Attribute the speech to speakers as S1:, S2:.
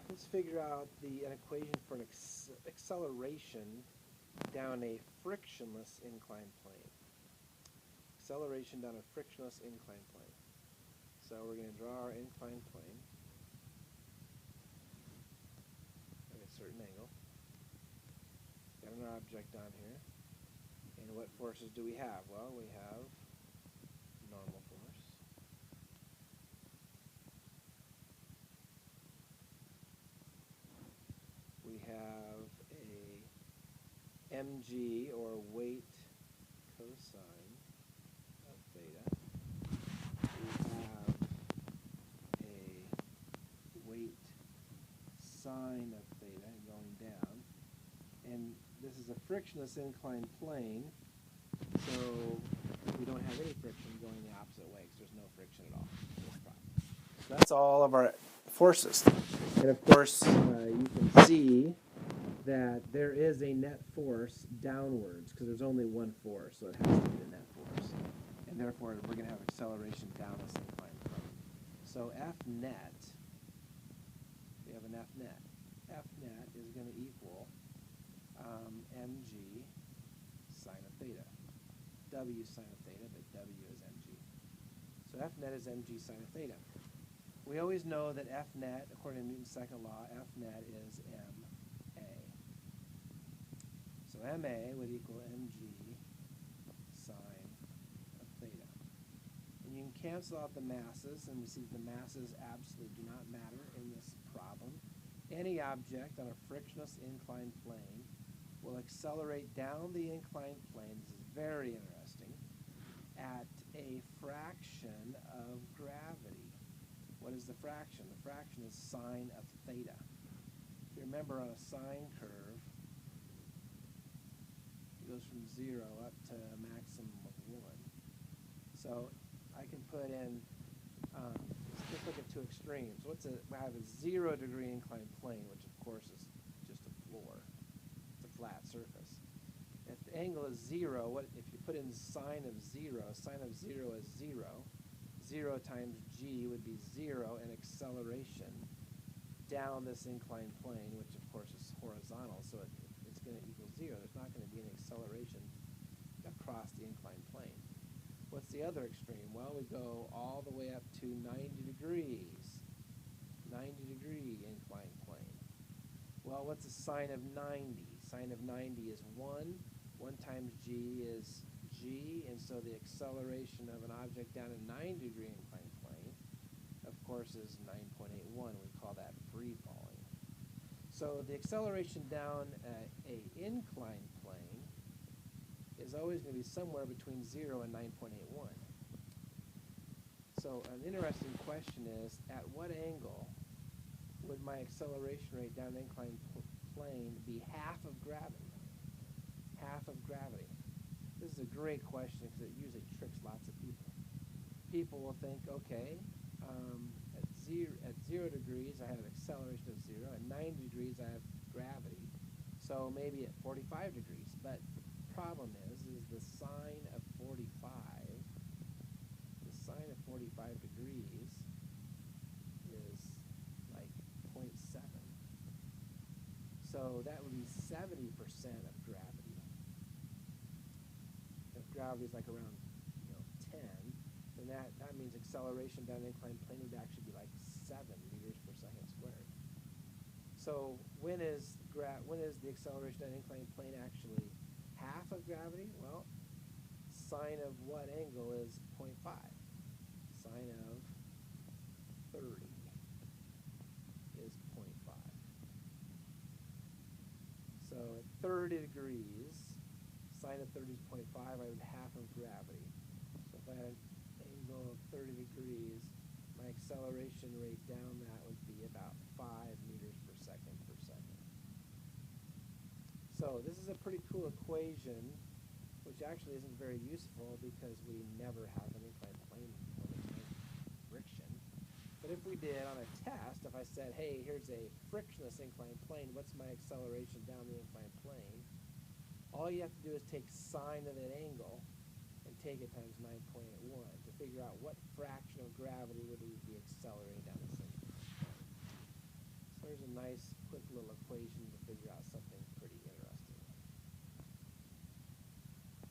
S1: let's figure out an equation for an acceleration down a frictionless inclined plane. Acceleration down a frictionless inclined plane. So we're going to draw our inclined plane at a certain angle. Got an object on here. And what forces do we have? Well, we have normal force. We have a mg, or weight cosine of theta. We have a weight sine of theta going down. And this is a frictionless inclined plane, so we don't have any friction going the opposite way because there's no friction at all. So that's all of our forces. And of course, you can see that there is a net force downwards because there's only one force, so it has to be the net force. And therefore, we're going to have acceleration down this inclined plane. So F net, we have an F net. F net is going to equal mg sine of theta. W sine of theta, but W is mg. So F net is mg sine of theta. We always know that F net, according to Newton's second law, F net is ma. So ma would equal mg sine of theta. And you can cancel out the masses, and we see the masses absolutely do not matter in this problem. Any object on a frictionless inclined plane will accelerate down the inclined plane, this is very interesting, at a fraction of gravity. What is the fraction? The fraction is sine of theta. If you remember, on a sine curve, it goes from 0 up to a maximum of 1. So I can put in, let's just look at two extremes. I have a 0 degree inclined plane, which of course is just a floor. It's a flat surface. If the angle is 0, if you put in sine of 0 is 0. 0 times g would be 0, and acceleration down this inclined plane, which of course is horizontal, so it's going to equal 0. There's not going to be any acceleration across the inclined plane. What's the other extreme? Well, we go all the way up to 90 degrees. 90 degree inclined plane. Well, what's the sine of 90? Sine of 90 is 1. 1 times g is g, and so the acceleration of an object down a 90 degree inclined plane, of course, is 9.81. We call that free falling. So the acceleration down a inclined plane is always going to be somewhere between 0 and 9.81. So an interesting question is, at what angle would my acceleration rate down an inclined plane be half of gravity? Half of gravity. This is a great question because it usually tricks lots of people. People will think, okay, at 0 degrees I have acceleration of 0, at 90 degrees I have gravity, so maybe at 45 degrees. But the problem is the sine of 45 degrees is like 0.7. So that would be 70% of gravity. If gravity is like around 10, then that means acceleration down an inclined plane would actually be like 7 meters per second squared. So when is the acceleration down an inclined plane actually half of gravity? Well, sine of what angle is 0.5? Sine of 30 is 0.5. So at 30 degrees, sine of 30 is 0.5, I have half of gravity. So if I had an angle of 30 degrees, my acceleration rate down that would be about 5 meters per second per second. So this is a pretty cool equation, which actually isn't very useful because we never have an inclined plane when there's no friction. But if we did on a test, if I said, hey, here's a frictionless inclined plane, what's my acceleration down the inclined plane? All you have to do is take sine of that angle and take it times 9.81 to figure out what fraction of gravity would we be accelerating down this thing. So nice quick little equation